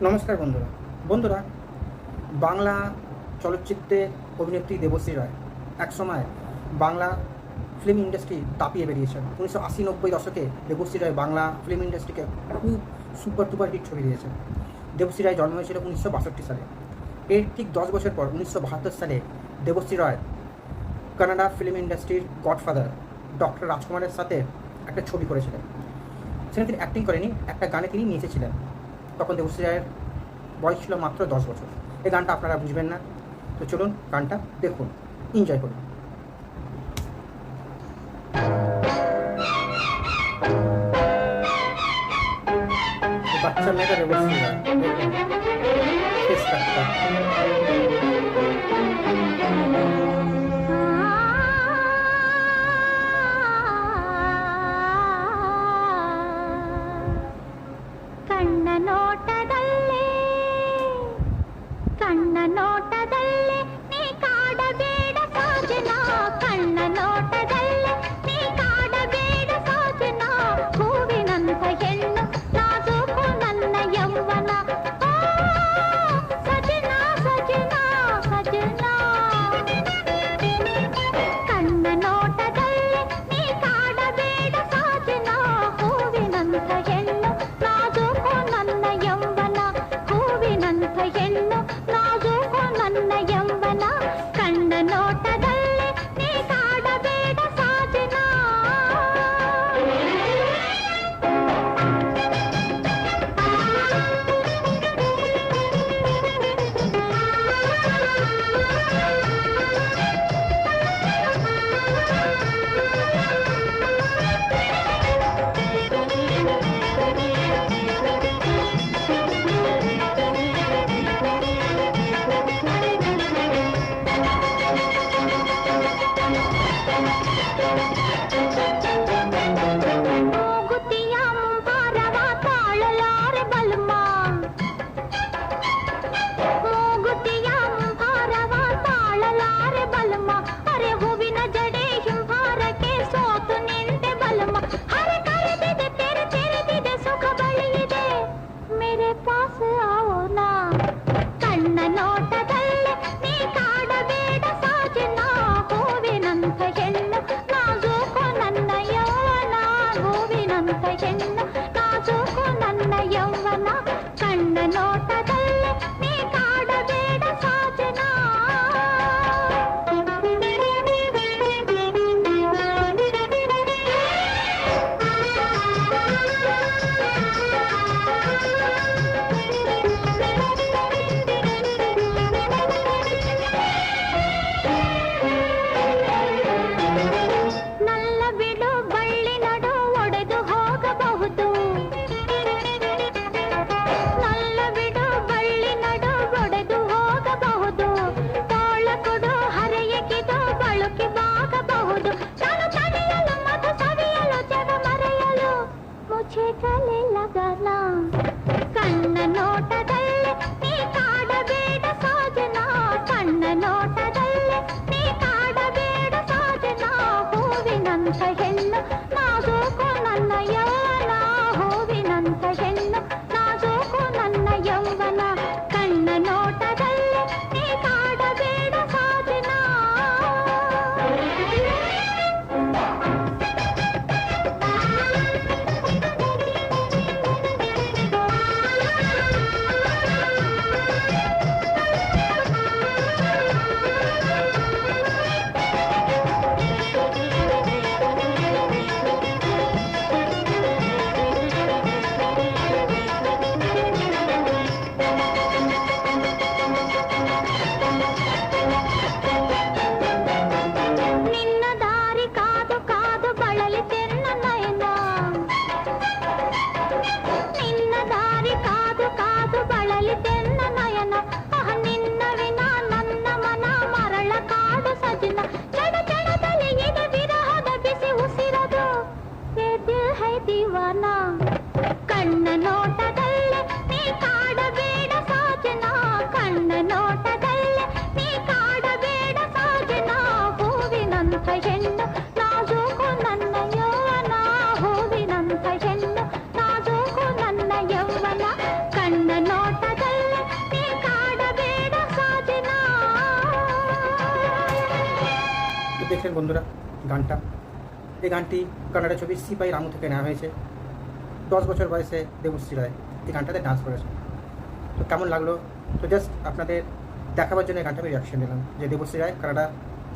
নমস্কার বন্ধুরা। বন্ধুরা, বাংলা চলচ্চিত্রে অভিনেত্রী দেবশ্রী রায় একসময় বাংলা ফিল্ম ইন্ডাস্ট্রি তাপিয়ে বেরিয়েছেন। 1980-90 দশকে দেবশ্রী রায় বাংলা ফিল্ম ইন্ডাস্ট্রিকে খুব সুপার টুপার হিট ছবি দিয়েছেন। দেবশ্রী রায় জন্ম হয়েছিল 1962 সালে। এর ঠিক 10 বছর পর 1972 সালে দেবশ্রী রায় কানাডা ফিল্ম ইন্ডাস্ট্রির গডফাদার ডক্টর রাজকুমারের সাথে একটা ছবি করেছিলেন। সেখানে তিনি অ্যাক্টিং করেনি, একটা গানে তিনি নেচেছিলেন। তখন দেবশ্রী রায়ের বয়স ছিল মাত্র 10 বছর। এই গানটা আপনারা বুঝবেন না, তো চলুন গানটা দেখুন, এনজয় করুন। বাচ্চা মেয়েটা দেবশ্রী রায়, ফেস কাটটা। ಕಣ್ಣ ನೋಟದಲ್ಲೇ ನೀ ಕಾಡಬೇಡ ಸಾಜನ, ಕಣ್ಣ ನೋಟದಲ್ಲೇ ನೀ ಕಾಡಬೇಡ ಸಾಜನ, ಹೂವಿನಂಥ ಹೆಣ್ಣು ನಾಜೂಕು ನನ್ನ ಯೌವನ, ಸಜನ ಸಜನ ಸಜನ. ಕಣ್ಣ ನೋಟದಲ್ಲೇ ನೀ ಕಾಡಬೇಡ ಸಾಜನ, ಹೂವಿನಂಥ ಹೆಣ್ಣು ನಾಜೂಕು ನನ್ನ ಯೌವನ, ಹೂವಿನಂಥ ಹೆಣ್ಣು ನಾಜೂಕು ನನ್ನ ಯೌವನ, ಕಣ್ಣ ನೋಟದಲ್ಲೇ ನೀ ಕಾಡಬೇಡ ಸಾಜನ. ಮೂಗುತಿಯ ಮುಂಭಾರವ ತಾಳಲಾರೆ ಬಲ್ಮ, ಮೂಗುತಿಯ ಮುಂಭಾರವ ತಾಳಲಾರೆ ಬಲ್ಮ, ಅರೆ ಹೂವಿನ ಜಡೆ ಹಿಂಭಾರಕ್ಕೆ ಸೋತು ನಿಂತೆ ಬಲ್ಮ, ಹರೆ ಕರೆದಿದೆ ತೆರೆದಿದೆ ಸುಖ ಬಳಿಯಿದೆ, ಮೇರೆ ಪಾಸ್ ಆವೋ ನಾ. ಕಣ್ಣ ನೋಟದಲ್ಲೇ ನೀ ಕಾಡಬೇಡ ಸಾಜನ, ಹೂವಿನಂಥ ಹೆಣ್ಣು ನಾಜೂಕು ನನ್ನ ಯೌವನ, ಹೂವಿನಂಥ ಹೆಣ್ಣು ನಾಜೂಕು ನನ್ನ ಯೌವನ, ಕಣ್ಣ ನೋಟದಲ್ಲೇ ನೀ ಕಾಡಬೇಡ ಸಾಜನ. ನಲ್ಲ ಬಿಡು ಬಳ್ಳಿ ನಡು ಒಡೆದು ಹೋಗಬಹುದು, তো দেখলেন বন্ধুরা গানটা, এই গানটি কানাডা ছবি সিপাই রামু থেকে নেওয়া হয়েছে। 10 বছর বয়সে দেবশ্রী রায় এই গানটাতে ডান্স করেছে। তো কেমন লাগলো, তো জাস্ট আপনাদের দেখাবার জন্য এই গানটা আমি রিয়াকশন দিলাম যে দেবশ্রী রায় কানাডা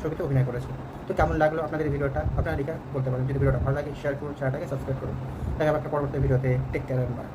ছবিতে অভিনয় করেছে। তো কেমন লাগলো আপনাদের এই ভিডিওটা, আপনারা লিখে বলতে পারেন। যদি ভিডিওটা ভালো লাগে শেয়ার করুন, চ্যানেলটাকে সাবস্ক্রাইব করুন। দেখা হবে একটা পরবর্তী ভিডিওতে। Take care, by.